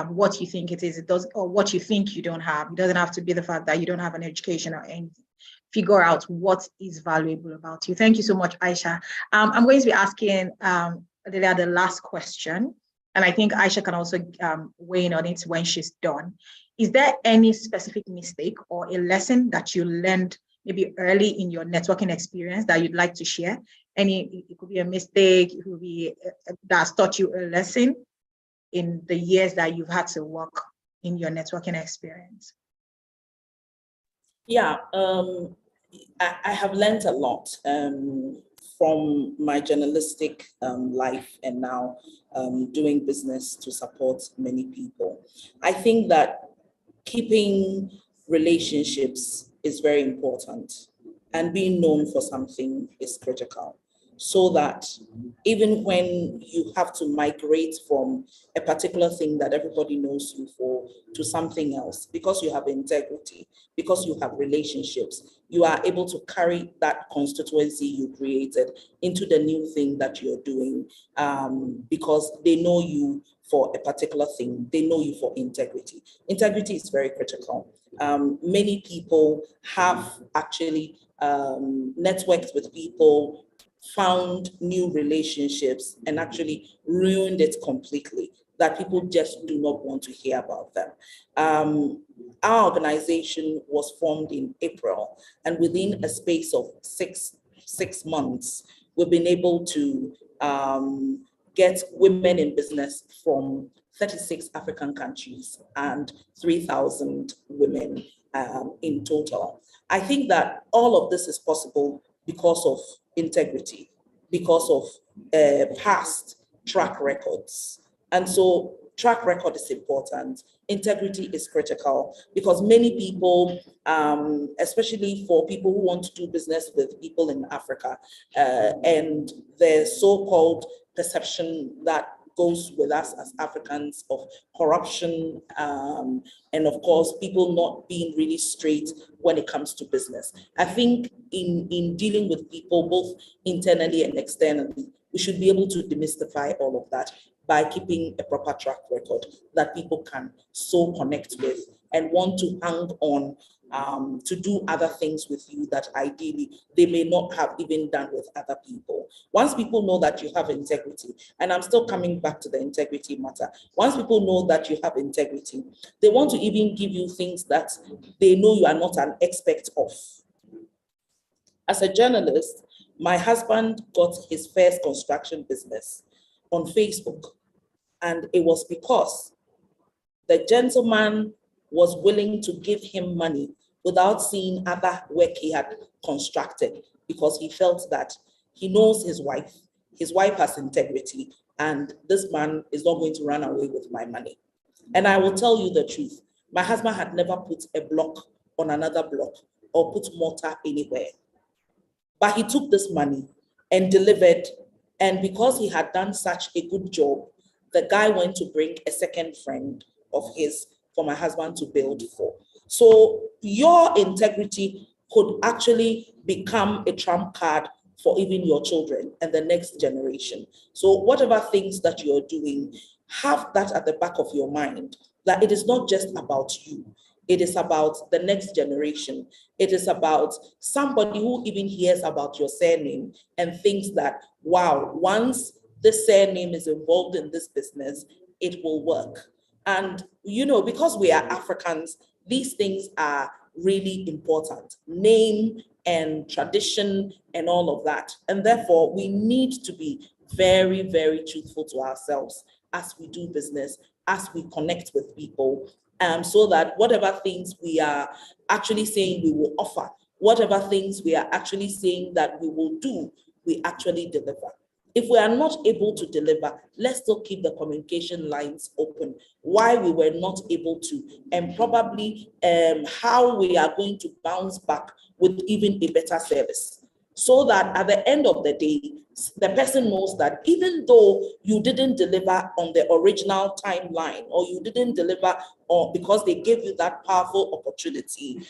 what you think it is. It does, or what you think you don't have. It doesn't have to be the fact that you don't have an education or anything. Figure out what is valuable about you. Thank you so much, Aisha. I'm going to be asking Adelia the last question, and I think Aisha can also weigh in on it when she's done. Is there any specific mistake or a lesson that you learned maybe early in your networking experience that you'd like to share? It could be a mistake, it could be that's taught you a lesson in the years that you've had to work in your networking experience. Yeah, I have learned a lot from my journalistic life, and now doing business to support many people. I think that keeping relationships is very important, and being known for something is critical, so that even when you have to migrate from a particular thing that everybody knows you for to something else, because you have integrity, because you have relationships, you are able to carry that constituency you created into the new thing that you're doing, because they know you for a particular thing. They know you for integrity. Integrity is very critical. Many people have actually networked with people, found new relationships, and actually ruined it completely, that people just do not want to hear about them. Our organization was formed in April, and within a space of six months, we've been able to get women in business from 36 African countries and 3,000 women in total. I think that all of this is possible because of integrity, because of past track records. And so track record is important. Integrity is critical, because many people, especially for people who want to do business with people in Africa, and the so-called perception that goes with us as Africans of corruption, and of course, people not being really straight when it comes to business. I think in dealing with people, both internally and externally, we should be able to demystify all of that by keeping a proper track record that people can so connect with and want to hang on to do other things with you that ideally they may not have even done with other people. Once people know that you have integrity, and I'm still coming back to the integrity matter, once people know that you have integrity, they want to even give you things that they know you are not an expert of. As a journalist, my husband got his first construction business on Facebook, and it was because the gentleman was willing to give him money without seeing other work he had constructed, because he felt that he knows his wife, his wife has integrity, and this man is not going to run away with my money. And I will tell you the truth. My husband had never put a block on another block or put mortar anywhere. But he took this money and delivered. And because he had done such a good job, the guy went to bring a second friend of his for my husband to build for. So your integrity could actually become a trump card for even your children and the next generation. So whatever things that you're doing, have that at the back of your mind, that it is not just about you. It is about the next generation. It is about somebody who even hears about your surname and thinks that, wow, once this surname is involved in this business, it will work. And, you know, because we are Africans, these things are really important. Name and tradition and all of that. And therefore, we need to be very, very truthful to ourselves as we do business, as we connect with people, so that whatever things we are actually saying we will offer, whatever things we are actually saying that we will do, we actually deliver. If we are not able to deliver, let's still keep the communication lines open. Why we were not able to, and probably how we are going to bounce back with even a better service. So that at the end of the day, the person knows that even though you didn't deliver on the original timeline, or you didn't deliver or because they gave you that powerful opportunity,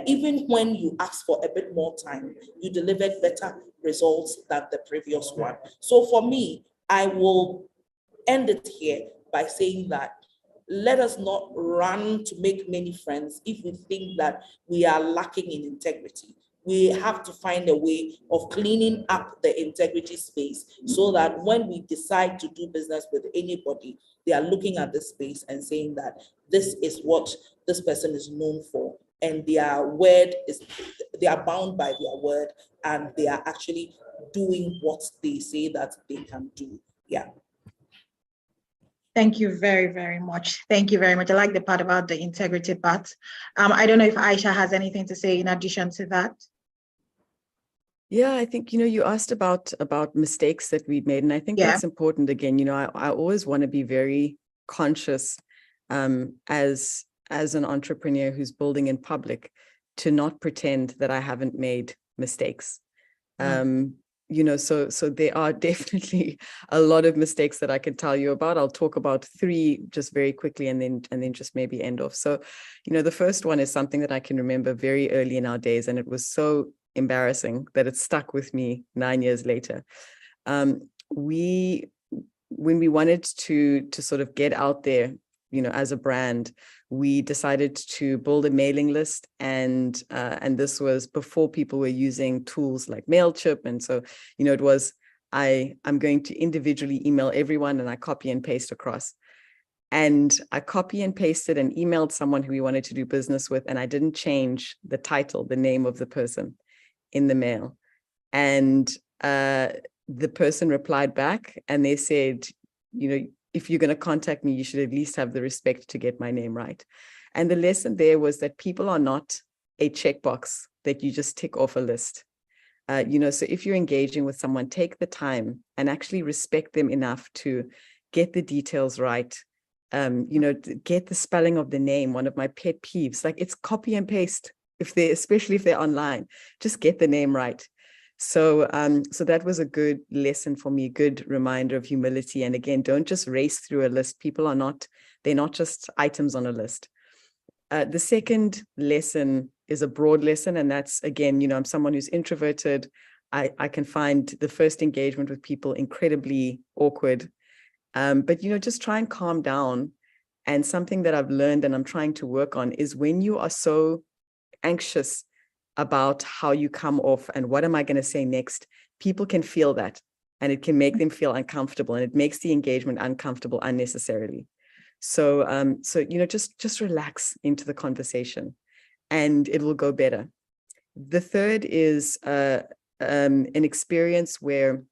even when you asked for a bit more time, you delivered better results than the previous one. So for me, I will end it here by saying that let us not run to make many friends if we think that we are lacking in integrity. We have to find a way of cleaning up the integrity space so that when we decide to do business with anybody, they are looking at the space and saying that this is what this person is known for. And their word is, they are bound by their word, and they are actually doing what they say that they can do. Yeah. Thank you very, very much. Thank you very much. I like the part about the integrity part. I don't know if Aisha has anything to say in addition to that. Yeah, I think, you asked about mistakes that we'd made. And I think that's important. Again, I always want to be very conscious as an entrepreneur who's building in public to not pretend that I haven't made mistakes. So there are definitely a lot of mistakes that I can tell you about. I'll talk about 3 just very quickly and then just maybe end off. So, the first one is something that I can remember very early in our days, and it was so embarrassing that it stuck with me 9 years later. When we wanted to sort of get out there, as a brand, we decided to build a mailing list, and this was before people were using tools like MailChimp. And so, it was, I'm going to individually email everyone, and I copy and paste across. And I copy and pasted and emailed someone who we wanted to do business with, and I didn't change the title, the name of the person in the mail. And the person replied back and they said, if you're going to contact me, you should at least have the respect to get my name right. And the lesson there was that people are not a checkbox that you just tick off a list. So if you're engaging with someone, take the time and actually respect them enough to get the details right. Get the spelling of the name. One of my pet peeves, like, it's copy and paste. Especially if they're online, just get the name right. So that was a good lesson for me, good reminder of humility. And again, don't just race through a list. People they're not just items on a list. The second lesson is a broad lesson. And that's, again, I'm someone who's introverted. I can find the first engagement with people incredibly awkward. But, just try and calm down. And something that I've learned and I'm trying to work on is when you are so anxious about how you come off and what am I going to say next, people can feel that, and it can make them feel uncomfortable, and it makes the engagement uncomfortable unnecessarily. So just relax into the conversation and it will go better. The third is an experience where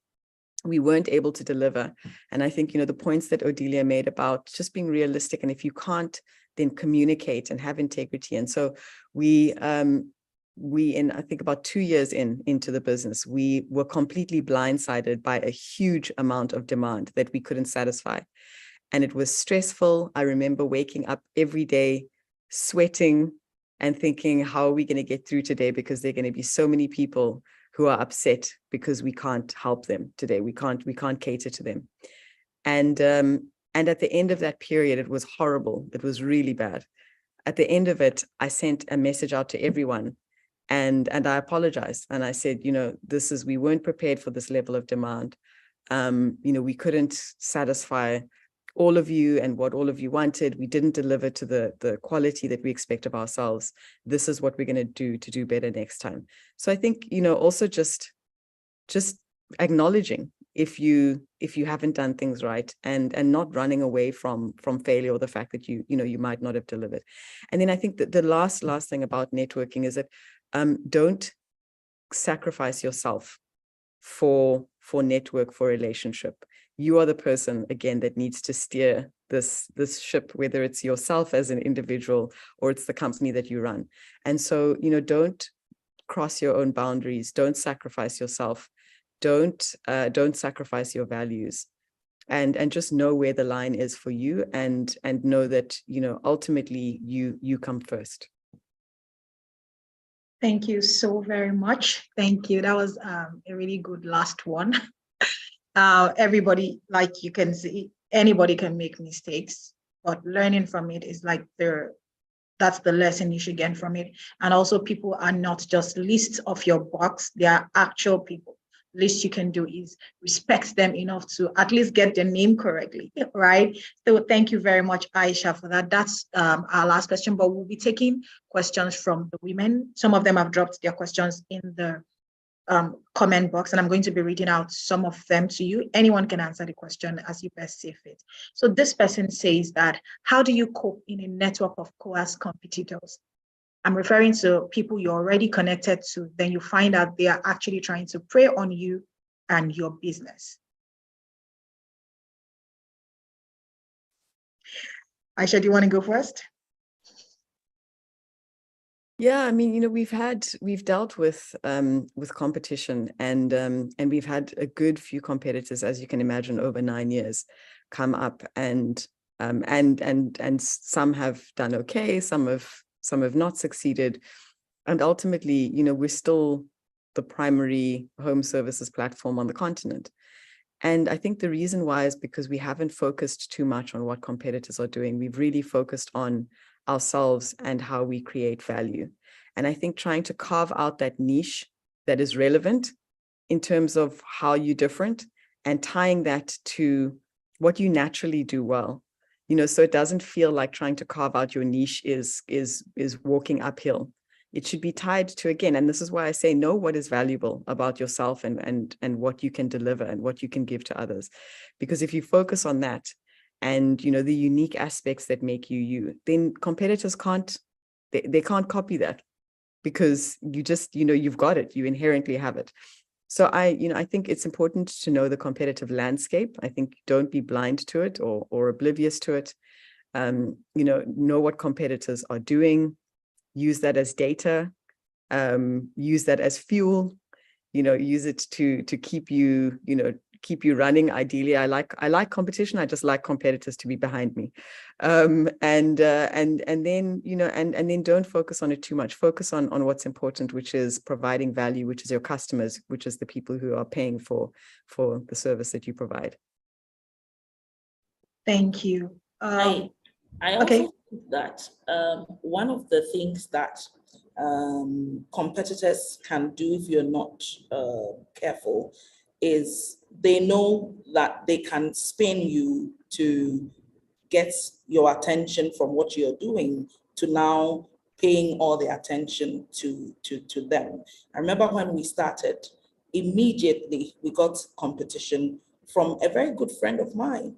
we weren't able to deliver. And I think, the points that Odelia made about just being realistic, and if you can't, then communicate and have integrity. And so we I think about 2 years into the business, we were completely blindsided by a huge amount of demand that we couldn't satisfy. And it was stressful. I remember waking up every day, sweating and thinking, how are we going to get through today? Because there are going to be so many people who are upset because we can't help them today. We can't cater to them. And at the end of that period, it was horrible. It was really bad. At the end of it, I sent a message out to everyone and I apologized. And I said, we weren't prepared for this level of demand. We couldn't satisfy all of you and what all of you wanted. We didn't deliver to the quality that we expect of ourselves. This is what we're going to do better next time. So I think, also just acknowledging if you haven't done things right and not running away from failure or the fact that you might not have delivered. And then I think that the last thing about networking is that don't sacrifice yourself for network, for relationship. You are the person, again, that needs to steer this ship, whether it's yourself as an individual or it's the company that you run. And so, don't cross your own boundaries. Don't sacrifice yourself. Don't sacrifice your values, and just know where the line is for you, and know that, ultimately you come first. Thank you so very much. Thank you. That was a really good last one. Everybody, like you can see, anybody can make mistakes, but learning from it is like that's the lesson you should get from it. And also, people are not just lists of your box, they are actual people. Least you can do is respect them enough to at least get their name correctly, right? So thank you very much, Aisha, for that. That's our last question, but we'll be taking questions from the women. Some of them have dropped their questions in the comment box, and I'm going to be reading out some of them to you. Anyone can answer the question as you best see fit. So this person says that, how do you cope in a network of coerced competitors? I'm referring to people you're already connected to, then you find out they are actually trying to prey on you and your business. Aisha, do you want to go first? Yeah, I mean, we've dealt with competition, and we've had a good few competitors, as you can imagine, over 9 years, come up, and some have done okay, some have not succeeded, and ultimately, we're still the primary home services platform on the continent. And I think the reason why is because we haven't focused too much on what competitors are doing. We've really focused on ourselves and how we create value. And I think trying to carve out that niche that is relevant in terms of how you're different and tying that to what you naturally do well, so it doesn't feel like trying to carve out your niche is walking uphill. It should be tied to, again, and this is why I say, know what is valuable about yourself and what you can deliver and what you can give to others. Because if you focus on that and, the unique aspects that make you you, then competitors can't copy that, because you just, you've got it, you inherently have it. So I think it's important to know the competitive landscape. I think don't be blind to it or oblivious to it. Know what competitors are doing. Use that as data, use that as fuel, use it to keep you, keep you running. Ideally, I like competition. I just like competitors to be behind me. And then, and then don't focus on it too much. Focus on what's important, which is providing value, which is your customers, which is the people who are paying for the service that you provide. Thank you. I also think that one of the things that competitors can do if you're not careful is they know that they can spin you to get your attention from what you're doing to now paying all the attention to them. I remember when we started, immediately we got competition from a very good friend of mine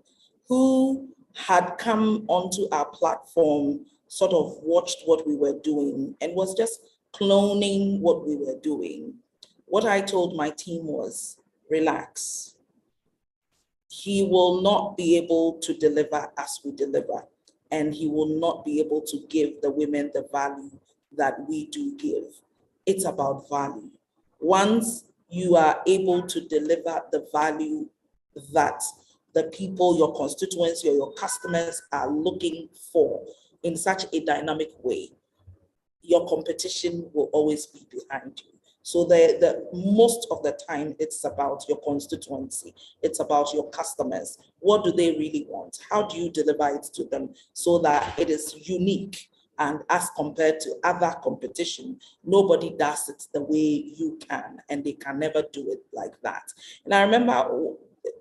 who had come onto our platform, sort of watched what we were doing and was just cloning what we were doing. What I told my team was, relax. He will not be able to deliver as we deliver, and he will not be able to give the women the value that we do give. It's about value. Once you are able to deliver the value that the people, your constituency or your customers are looking for in such a dynamic way, your competition will always be behind you. So the most of the time, it's about your constituency. It's about your customers. What do they really want? How do you deliver it to them so that it is unique? And as compared to other competition, nobody does it the way you can, and they can never do it like that. And I remember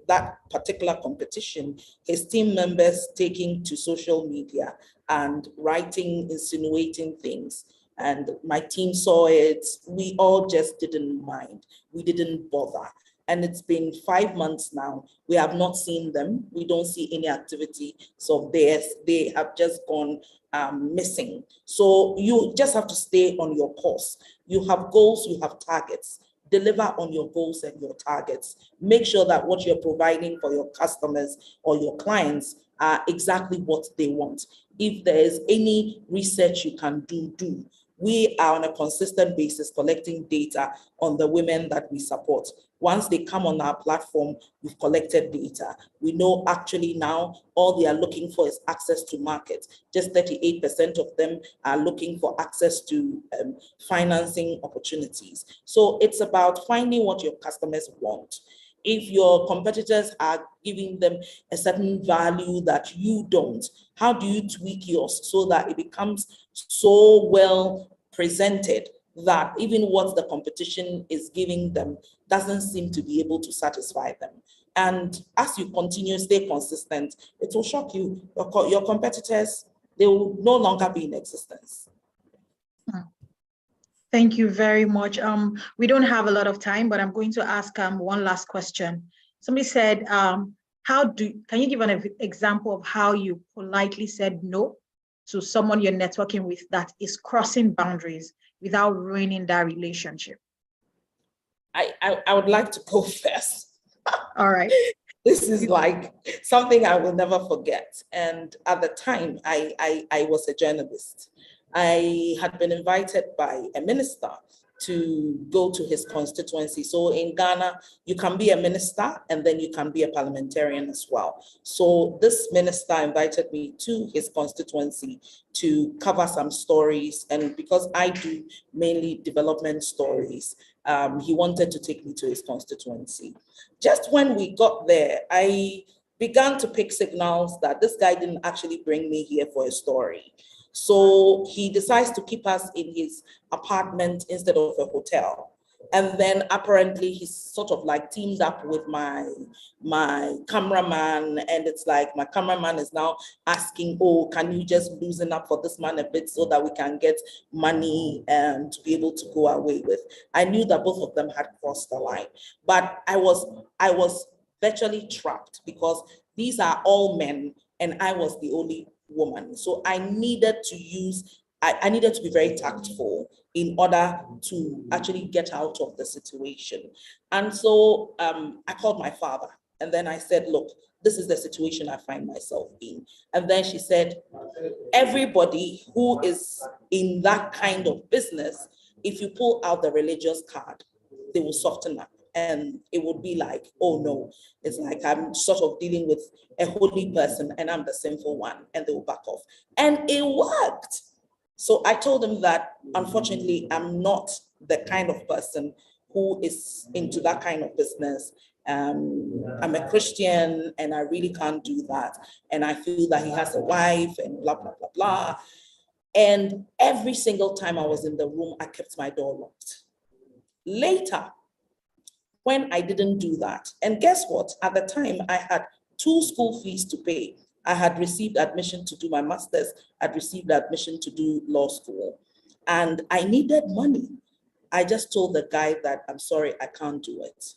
that particular competition, his team members taking to social media and writing, insinuating things. And my team saw it. We all just didn't mind. We didn't bother. And it's been 5 months now. We have not seen them. We don't see any activity. So they have just gone missing. So you just have to stay on your course. You have goals, you have targets. Deliver on your goals and your targets. Make sure that what you're providing for your customers or your clients are exactly what they want. If there is any research you can do. We are on a consistent basis collecting data on the women that we support. Once they come on our platform, we've collected data. We know actually now all they are looking for is access to market. Just 38% of them are looking for access to financing opportunities. So it's about finding what your customers want. If your competitors are giving them a certain value that you don't, how do you tweak yours so that it becomes so well presented that even what the competition is giving them doesn't seem to be able to satisfy them? And as you continue, stay consistent, it will shock you. Your competitors, they will no longer be in existence. Thank you very much. We don't have a lot of time, but I'm going to ask one last question. Somebody said, can you give an example of how you politely said no to someone you're networking with that is crossing boundaries without ruining that relationship? I would like to go first. All right. This is like something I will never forget. And at the time, I was a journalist. I had been invited by a minister to go to his constituency. So in Ghana, you can be a minister and then you can be a parliamentarian as well. So this minister invited me to his constituency to cover some stories. And because I do mainly development stories, he wanted to take me to his constituency. Just when we got there, I began to pick signals that this guy didn't actually bring me here for a story. So he decides to keep us in his apartment instead of a hotel. And then apparently he's sort of like teamed up with my cameraman, and it's like my cameraman is now asking, oh, can you just loosen up for this man a bit so that we can get money to be able to go away with. I knew that both of them had crossed the line, but I was virtually trapped because these are all men and I was the only woman. So I needed to be very tactful in order to actually get out of the situation. And so I called my father and then I said, look, this is the situation I find myself in. And then she said, everybody who is in that kind of business, if you pull out the religious card, they will soften up. And it would be like, oh no, it's like I'm sort of dealing with a holy person and I'm the sinful one, and they will back off. And it worked. So I told them that, unfortunately, I'm not the kind of person who is into that kind of business. I'm a Christian and I really can't do that. And I feel that he has a wife and blah, blah, blah, blah. And every single time I was in the room, I kept my door locked. Later, when I didn't do that, and guess what? At the time, I had 2 school fees to pay. I had received admission to do my master's, I'd received admission to do law school, and I needed money. I just told the guy that, I'm sorry, I can't do it.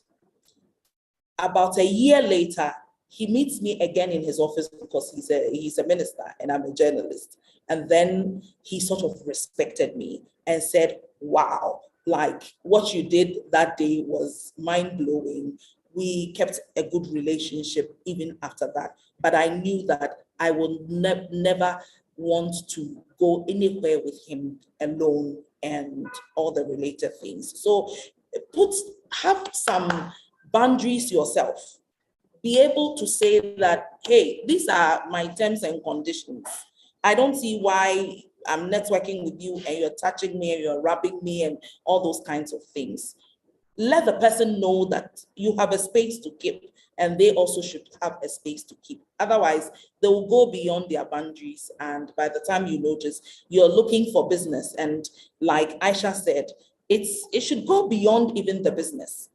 About a year later, he meets me again in his office because he's a minister and I'm a journalist. And then he sort of respected me and said, wow, like what you did that day was mind-blowing. We kept a good relationship even after that. But I knew that I would never want to go anywhere with him alone and all the related things. So have some boundaries yourself. Be able to say that, hey, these are my terms and conditions. I don't see why I'm networking with you and you're touching me and you're rubbing me and all those kinds of things. Let the person know that you have a space to keep and they also should have a space to keep. Otherwise, they will go beyond their boundaries. And by the time you notice, you're looking for business. And like Aisha said, it should go beyond even the business.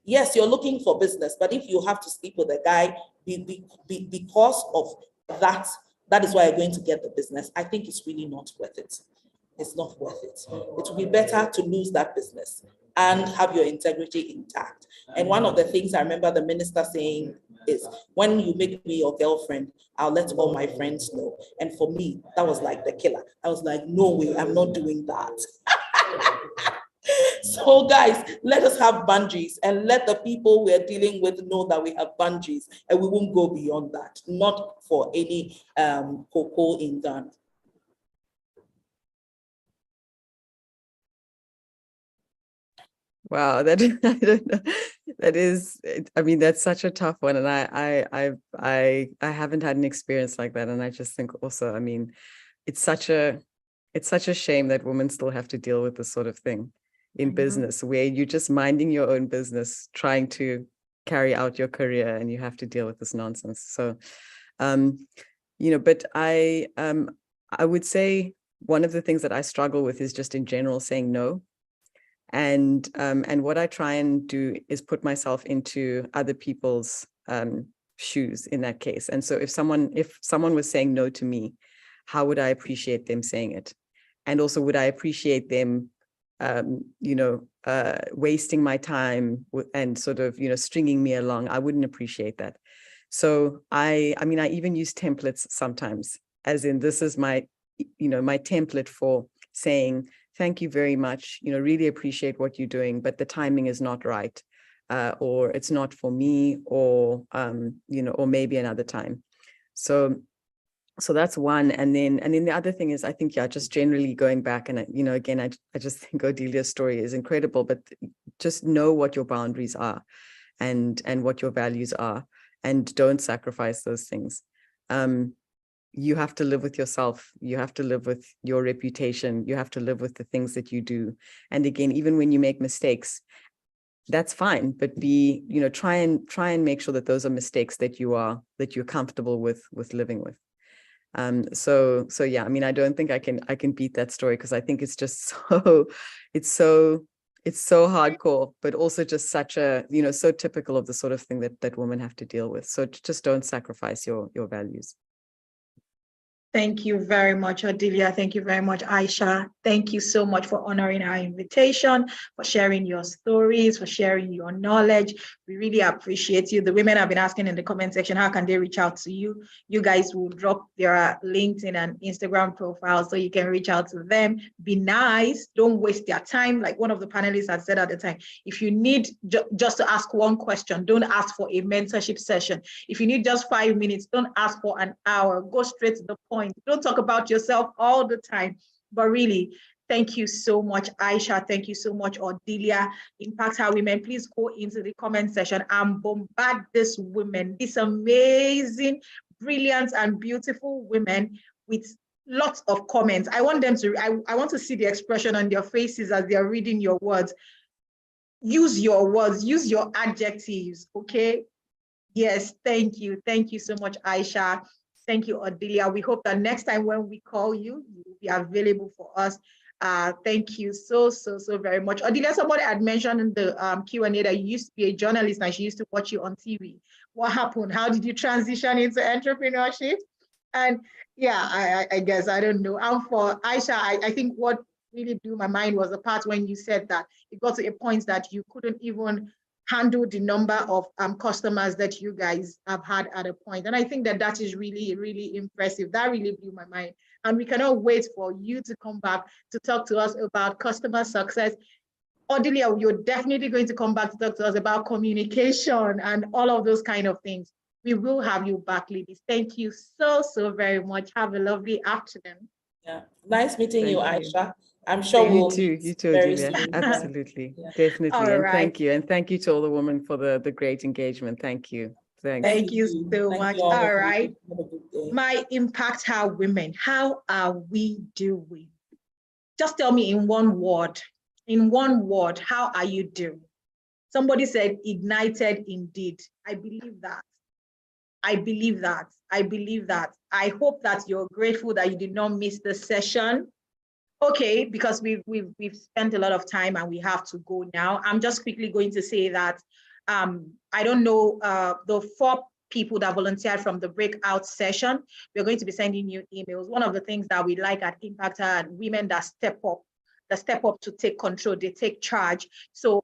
Yes, you're looking for business, but if you have to sleep with a guy because of that, that is why you're going to get the business. I think it's really not worth it. It's not worth it. It would be better to lose that business and have your integrity intact. And one of the things I remember the minister saying is, when you make me your girlfriend, I'll let all my friends know. And for me, that was like the killer. I was like, no way, I'm not doing that. So guys, let us have boundaries and let the people we're dealing with know that we have boundaries and we won't go beyond that, not for any cocoa in Ghana. Wow, that I don't know. That is, I mean, that's such a tough one, and I haven't had an experience like that, and I just think also, I mean, it's such a shame that women still have to deal with this sort of thing in business, where you're just minding your own business, trying to carry out your career, and you have to deal with this nonsense. So, you know, but I would say one of the things that I struggle with is just in general saying no. And what I try and do is put myself into other people's shoes in that case. And so if someone was saying no to me, how would I appreciate them saying it? And also, would I appreciate them, you know, wasting my time and sort of, you know, stringing me along? I wouldn't appreciate that. So I mean, I even use templates sometimes, as in, this is my, you know, my template for saying, thank you very much, you know, really appreciate what you're doing, but the timing is not right, or it's not for me, or, you know, or maybe another time. So that's one. And then the other thing is, I think, yeah, just generally going back, and, you know, again, I just think Odelia's story is incredible, but just know what your boundaries are and what your values are, and don't sacrifice those things. You have to live with yourself. You have to live with your reputation. You have to live with the things that you do. And again, even when you make mistakes, that's fine, but you know, try and make sure that those are mistakes that you're comfortable with living with. So yeah, I mean, I don't think I can beat that story, because I think it's just it's so hardcore, but also just such a, you know, so typical of the sort of thing that women have to deal with. So just don't sacrifice your values. Thank you very much, Odelia. Thank you very much, Aisha. Thank you so much for honoring our invitation, for sharing your stories, for sharing your knowledge. We really appreciate you. The women have been asking in the comment section, how can they reach out to you? You guys will drop their LinkedIn and Instagram profiles so you can reach out to them. Be nice. Don't waste their time. Like one of the panelists had said at the time, if you need just to ask one question, don't ask for a mentorship session. If you need just 5 minutes, don't ask for an hour. Go straight to the point. Don't talk about yourself all the time, but really, thank you so much, Aisha. Thank you so much, Odelia. Impact Her Women, please go into the comment section and bombard these women, these amazing, brilliant, and beautiful women with lots of comments. I want them to, I want to see the expression on their faces as they're reading your words. Use your words, use your adjectives, okay? Yes, thank you. Thank you so much, Aisha. Thank you, Odelia. We hope that next time when we call you, you will be available for us. Thank you so very much. Odelia, somebody had mentioned in the Q&A that you used to be a journalist and she used to watch you on TV. What happened? How did you transition into entrepreneurship? And yeah, I guess, I don't know. And for Aisha, I think what really blew my mind was the part when you said that it got to a point that you couldn't even handle the number of customers that you guys have had at a point. And I think that is really, really impressive. That really blew my mind. And we cannot wait for you to come back to talk to us about customer success. Odelia, you're definitely going to come back to talk to us about communication and all of those kind of things. We will have you back, ladies. Thank you so very much. Have a lovely afternoon. Yeah, nice meeting you, Aisha. I'm sure You we'll too, meet you too, very Adelia. soon. Absolutely, Yeah. definitely. All And right. thank you. And thank you to all the women for the great engagement. Thank you. Thanks. Thank you too. so Thank much. you all. All right. Have a good day. My IgniteHER women, how are we doing? Just tell me in one word. In one word, how are you doing? Somebody said ignited indeed. I believe that. I believe that. I believe that. I hope that you're grateful that you did not miss the session. Okay, because we've spent a lot of time and we have to go now. I'm just quickly going to say that I don't know the 4 people that volunteered from the breakout session. We're going to be sending you emails. One of the things that we like at IgniteHER are women that step up to take control, they take charge. So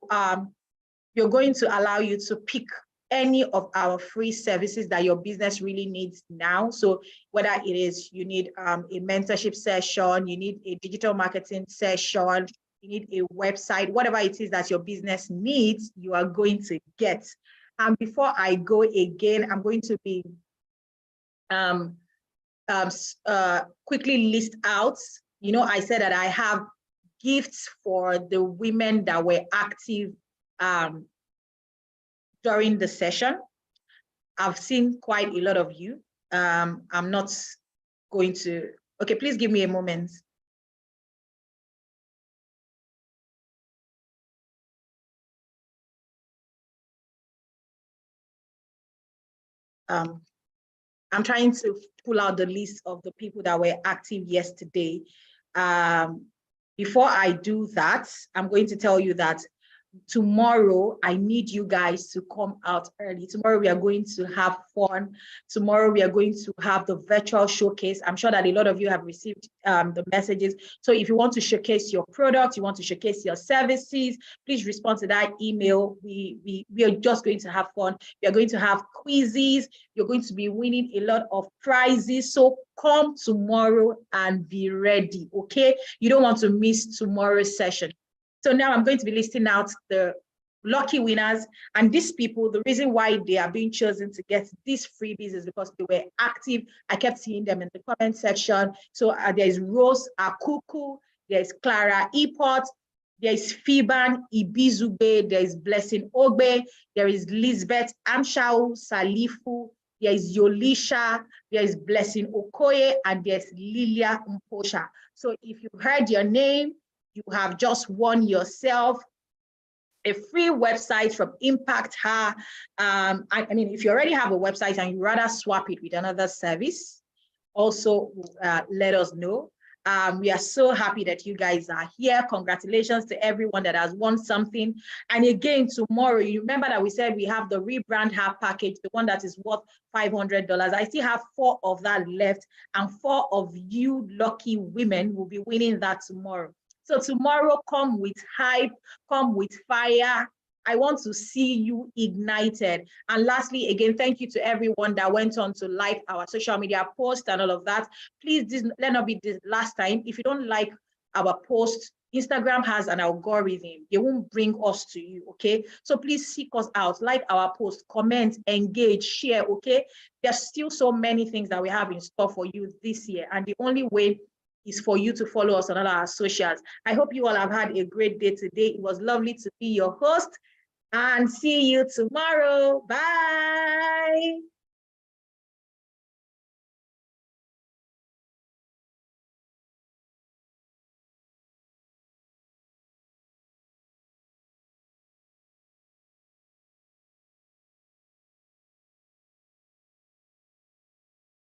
we're going to allow you to pick any of our free services that your business really needs now. So whether it is you need a mentorship session, you need a digital marketing session, you need a website, whatever it is that your business needs, you are going to get. And before I go again, I'm going to be quickly list out. You know, I said that I have gifts for the women that were active during the session. I've seen quite a lot of you. I'm not going to, okay, please give me a moment. I'm trying to pull out the list of the people that were active yesterday. Before I do that, I'm going to tell you that tomorrow, I need you guys to come out early. Tomorrow, we are going to have fun. Tomorrow, we are going to have the virtual showcase. I'm sure that a lot of you have received the messages. So if you want to showcase your product, you want to showcase your services, please respond to that email. We are just going to have fun. We are going to have quizzes. You're going to be winning a lot of prizes. So come tomorrow and be ready, okay? You don't want to miss tomorrow's session. So now I'm going to be listing out the lucky winners, and these people, the reason why they are being chosen to get these freebies is because they were active. I kept seeing them in the comment section. So there's Rose Akuku, there's Clara Epot, there's Fiban Ibizube, there's Blessing Ogbe, there is Lisbeth Amshau Salifu, there is Yolisha, there is Blessing Okoye, and there's Lilia Mposha. So if you heard your name, you have just won yourself a free website from IgniteHER. I mean, if you already have a website and you rather swap it with another service, also let us know. We are so happy that you guys are here. Congratulations to everyone that has won something. And again, tomorrow, you remember that we said we have the rebrand her package, the one that is worth $500. I still have 4 of that left, and 4 of you lucky women will be winning that tomorrow. So tomorrow, come with hype, come with fire. I want to see you ignited. And lastly, again, thank you to everyone that went on to like our social media posts and all of that. Please, let not be this last time. If you don't like our post, Instagram has an algorithm. They won't bring us to you, okay? So please seek us out, like our post, comment, engage, share, okay? There's still so many things that we have in store for you this year. And the only way is for you to follow us on all our socials. I hope you all have had a great day today. It was lovely to be your host, and see you tomorrow. Bye.